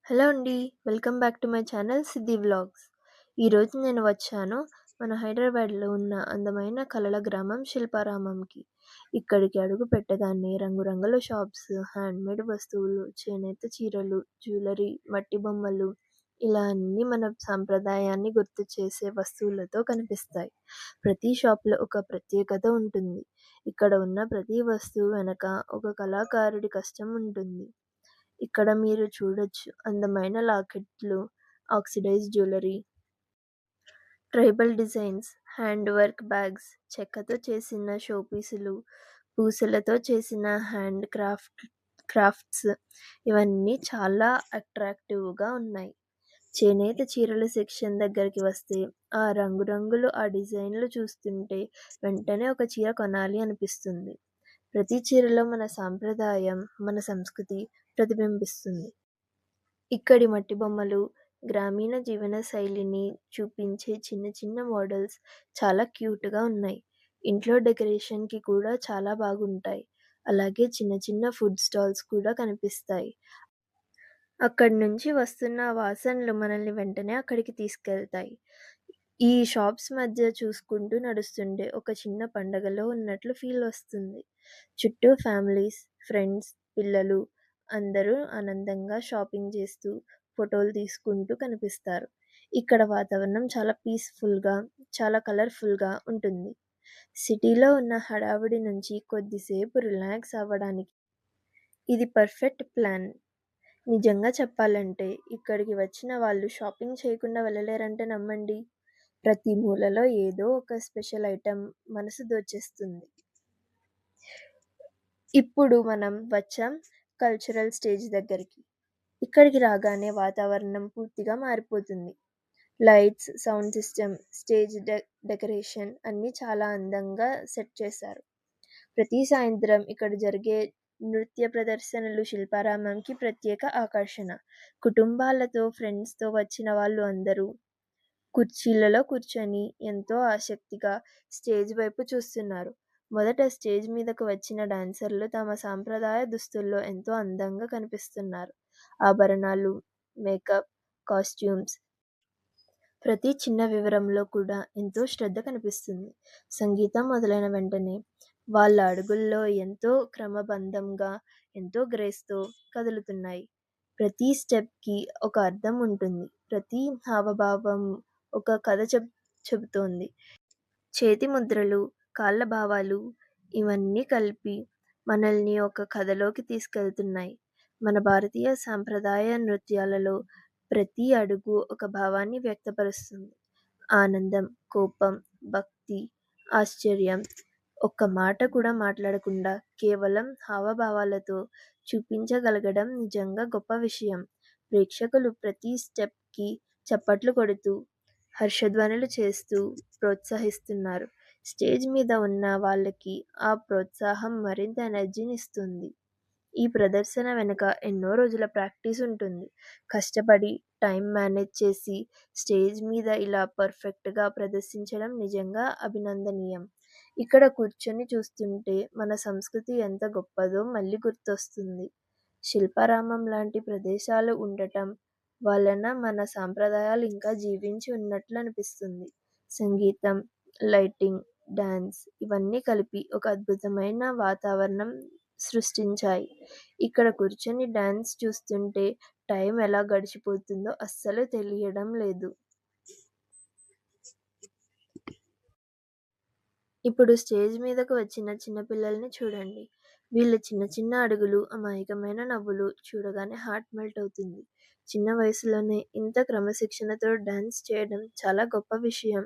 Hello అండి. Welcome back to my channel Siddhi vlogs. ఈరోజు నేను వచ్చాను మన హైదరాబాద్‌లో ఉన్న అందమైన కళల గ్రామం శిల్పారామంకి. ఇక్కడికి అడుగు పెట్టగానే రంగురంగుల షాప్స్, హ్యాండ్‌మేడ్ వస్తువులు, చేనేత చీరలు, జ్యువెలరీ, మట్టి బొమ్మలు ఇలా అన్నీ మన సాంప్రదాయాన్ని గుర్తు చేసే వస్తువులతో కనిపిస్తాయి. ప్రతి షాప్‌లో ఒక ప్రత్యేకత ఉంటుంది. ఇక్కడ ఉన్న ప్రతి వస్తువు వెనక ఒక కళాకారుడి కష్టం ఉంటుంది. ఇక్కడ మీరు చూడొచ్చు అందమైన లాకెట్లు, oxidised jewellery, tribal designs, hand work bags, చెక్కతో చేసిన షోపీసులు, పూసలతో చేసిన క్రాఫ్ట్స్ ఇవన్నీ చాలా అట్రాక్టివ్‌గా ఉన్నాయి. చేనేత చీరల సెక్షన్ దగ్గరికి వస్తే ఆ రంగురంగులు, ఆ డిజైన్‌లు చూస్తుంటే వెంటనే ఒక చీర కొనాలి అనిపిస్తుంది. ప్రతి చీరలో మన సాంప్రదాయం, మన సంస్కృతి ప్రతిబింబిస్తుంది. ఇక్కడి మట్టి బొమ్మలు, గ్రామీణ జీవన శైలిని చూపించే చిన్న చిన్న మోడల్స్ చాలా క్యూట్‌గా ఉన్నాయి. ఇంట్లో డెకరేషన్‌కి కూడా చాలా బాగుంటాయి. అలాగే చిన్న చిన్న ఫుడ్ స్టాల్స్ కూడా కనిపిస్తాయి. అక్కడి నుంచి వస్తున్న వాసనలు మనల్ని వెంటనే అక్కడికి తీసుకెళ్తాయి. ఈ షాప్స్ మధ్య చూసుకుంటూ నడుస్తుంటే ఒక చిన్న పండగలో ఉన్నట్లు ఫీల్ వస్తుంది. చుట్టూ ఫ్యామిలీస్, ఫ్రెండ్స్, పిల్లలు అందరూ ఆనందంగా షాపింగ్ చేస్తూ, ఫోటోలు తీసుకుంటూ కనిపిస్తారు. ఇక్కడ వాతావరణం చాలా పీస్‌ఫుల్‌గా, చాలా కలర్‌ఫుల్‌గా ఉంటుంది. సిటీలో ఉన్న హడావిడి నుంచి కొద్దిసేపు రిలాక్స్ అవ్వడానికి ఇది పర్ఫెక్ట్ ప్లాన్. నిజంగా చెప్పాలంటే ఇక్కడికి వచ్చిన వాళ్ళు షాపింగ్ చేయకుండా వెళ్ళలేరంటే నమ్మండి. ప్రతి మూలలో ఏదో ఒక స్పెషల్ ఐటెమ్ మనసు దోచేస్తుంది. ఇప్పుడు మనం వచ్చాం కల్చరల్ స్టేజ్ దగ్గరికి. ఇక్కడికి రాగానే వాతావరణం పూర్తిగా మారిపోతుంది. Lights, sound system, stage decoration అన్నీ చాలా అందంగా సెట్ చేశారు. ప్రతి సాయంత్రం ఇక్కడ జరిగే నృత్య ప్రదర్శనలు శిల్పారామంకి ప్రత్యేక ఆకర్షణ. కుటుంబాలతో, ఫ్రెండ్స్‌తో వచ్చిన వాళ్ళు అందరూ కుర్చీలలో కూర్చొని ఎంతో ఆసక్తిగా స్టేజ్ వైపు చూస్తున్నారు. మొదట స్టేజ్ మీదకు వచ్చిన డాన్సర్లు తమ సాంప్రదాయ దుస్తుల్లో ఎంతో అందంగా కనిపిస్తున్నారు. ఆభరణాలు, మేకప్, కాస్ట్యూమ్స్ ప్రతి చిన్న వివరంలో కూడా ఎంతో శ్రద్ధ కనిపిస్తుంది. సంగీతం మొదలైన వెంటనే వాళ్ళ అడుగుల్లో ఎంతో క్రమబద్ధంగా, ఎంతో గ్రేస్‌తో కదులుతున్నాయి. ప్రతి స్టెప్‌కి ఒక అర్థం ఉంటుంది. ప్రతి హావభావం ఒక కథ చెబుతోంది. చేతి ముద్రలు, కాళ్ళ భావాలు ఇవన్నీ కలిపి మనల్ని ఒక కథలోకి తీసుకెళ్తున్నాయి. మన భారతీయ సాంప్రదాయ నృత్యాలలో ప్రతి అడుగు ఒక భావాన్ని వ్యక్తపరుస్తుంది. ఆనందం, కోపం, భక్తి, ఆశ్చర్యం ఒక్క మాట కూడా మాట్లాడకుండా కేవలం హావభావాలతో చూపించగలగడం నిజంగా గొప్ప విషయం. ప్రేక్షకులు ప్రతి స్టెప్‌కి చప్పట్లు కొడుతూ, హర్షధ్వానులు చేస్తూ ప్రోత్సహిస్తున్నారు. స్టేజ్ మీద ఉన్న వాళ్ళకి ఆ ప్రోత్సాహం మరింత ఎనర్జీనిస్తుంది. ఈ ప్రదర్శన వెనుక ఎన్నో రోజుల ప్రాక్టీస్ ఉంటుంది. కష్టపడి, టైం మేనేజ్ చేసి స్టేజ్ మీద ఇలా పర్ఫెక్ట్‌గా ప్రదర్శించడం నిజంగా అభినందనీయం. ఇక్కడ కూర్చొని చూస్తుంటే మన సంస్కృతి ఎంత గొప్పదో మళ్ళీ గుర్తొస్తుంది. శిల్పారామం లాంటి ప్రదేశాలు ఉండటం వలన మన సాంప్రదాయాలు ఇంకా జీవించి ఉన్నట్లు అనిపిస్తుంది. సంగీతం, లైటింగ్, డాన్స్ ఇవన్నీ కలిపి ఒక అద్భుతమైన వాతావరణం సృష్టించాయి. ఇక్కడ కూర్చొని డాన్స్ చూస్తుంటే టైం ఎలా గడిచిపోతుందో అస్సలు తెలియడం లేదు. ఇప్పుడు స్టేజ్ మీదకు వచ్చిన చిన్న పిల్లల్ని చూడండి. వీళ్ళ చిన్న చిన్న అడుగులు, అమాయకమైన నవ్వులు చూడగానే హార్ట్ మెల్ట్ అవుతుంది. చిన్న వయసులోనే ఇంత క్రమశిక్షణతో డాన్స్ చేయడం చాలా గొప్ప విషయం.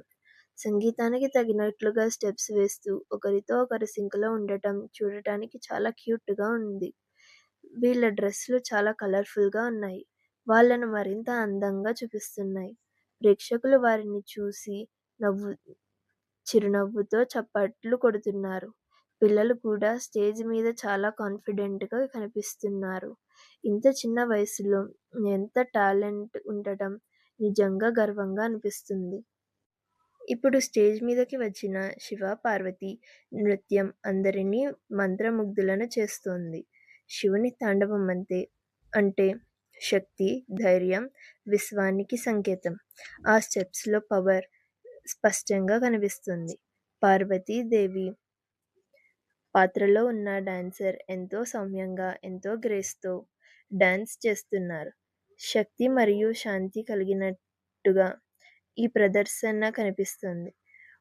సంగీతానికి తగినట్లుగా స్టెప్స్ వేస్తూ ఒకరితో ఒకరు సింక్‌లో ఉండటం చూడటానికి చాలా క్యూట్‌గా ఉంది. వీళ్ళ డ్రెస్‌లు చాలా కలర్‌ఫుల్‌గా ఉన్నాయి. వాళ్ళను మరింత అందంగా చూపిస్తున్నాయి. ప్రేక్షకులు వారిని చూసి నవ్వు చిరునవ్వుతో చప్పట్లు కొడుతున్నారు. పిల్లలు కూడా స్టేజ్ మీద చాలా కాన్ఫిడెంట్‌గా కనిపిస్తున్నారు. ఇంత చిన్న వయసులో ఎంత టాలెంట్ ఉండటం నిజంగా గర్వంగా అనిపిస్తుంది. ఇప్పుడు స్టేజ్ మీదకి వచ్చిన శివ, పార్వతి నృత్యం అందరినీ మంత్రముగ్ధులను చేస్తోంది. శివుని తాండవం అంటే శక్తి, ధైర్యం, విశ్వానికి సంకేతం. ఆ స్టెప్స్‌లో పవర్ స్పష్టంగా కనిపిస్తుంది. పార్వతీదేవి పాత్రలో ఉన్న డాన్సర్ ఎంతో సౌమ్యంగా, ఎంతో గ్రేస్‌తో డాన్స్ చేస్తున్నారు. శక్తి మరియు శాంతి కలిగినట్టుగా ఈ ప్రదర్శన కనిపిస్తుంది.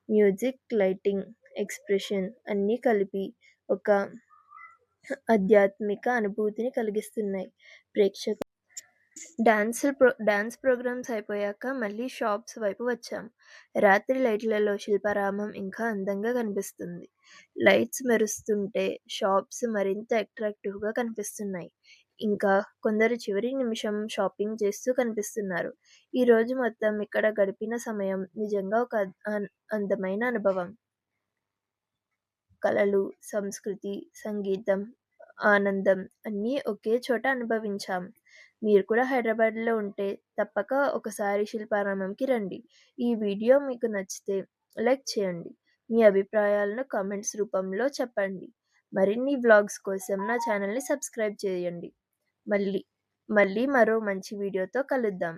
మ్యూజిక్, లైటింగ్, ఎక్స్‌ప్రెషన్ అన్నీ కలిపి ఒక ఆధ్యాత్మిక అనుభూతిని కలిగిస్తున్నాయి. ప్రేక్షకు డాన్స్ ప్రోగ్రామ్స్ అయిపోయాక మళ్ళీ షాప్స్ వైపు వచ్చాం. రాత్రి లైట్లలో శిల్పారామం ఇంకా అందంగా కనిపిస్తుంది. లైట్స్ మెరుస్తుంటే షాప్స్ మరింత అట్రాక్టివ్‌గా కనిపిస్తున్నాయి. ఇంకా కొందరు చివరి నిమిషం షాపింగ్ చేస్తూ కనిపిస్తున్నారు. ఈరోజు మొత్తం ఇక్కడ గడిపిన సమయం నిజంగా ఒక అందమైన అనుభవం. కళలు, సంస్కృతి, సంగీతం, ఆనందం అన్నీ ఒకే చోట అనుభవించాం. మీరు కూడా హైదరాబాద్‌లో ఉంటే తప్పక ఒకసారి శిల్పారామంకి రండి. ఈ వీడియో మీకు నచ్చితే లైక్ చేయండి. మీ అభిప్రాయాలను కామెంట్స్ రూపంలో చెప్పండి. మరిన్ని వ్లాగ్స్ కోసం నా ఛానల్‌ని సబ్స్క్రైబ్ చేయండి. మళ్ళీ మళ్ళీ మరో మంచి వీడియోతో కలుద్దాం.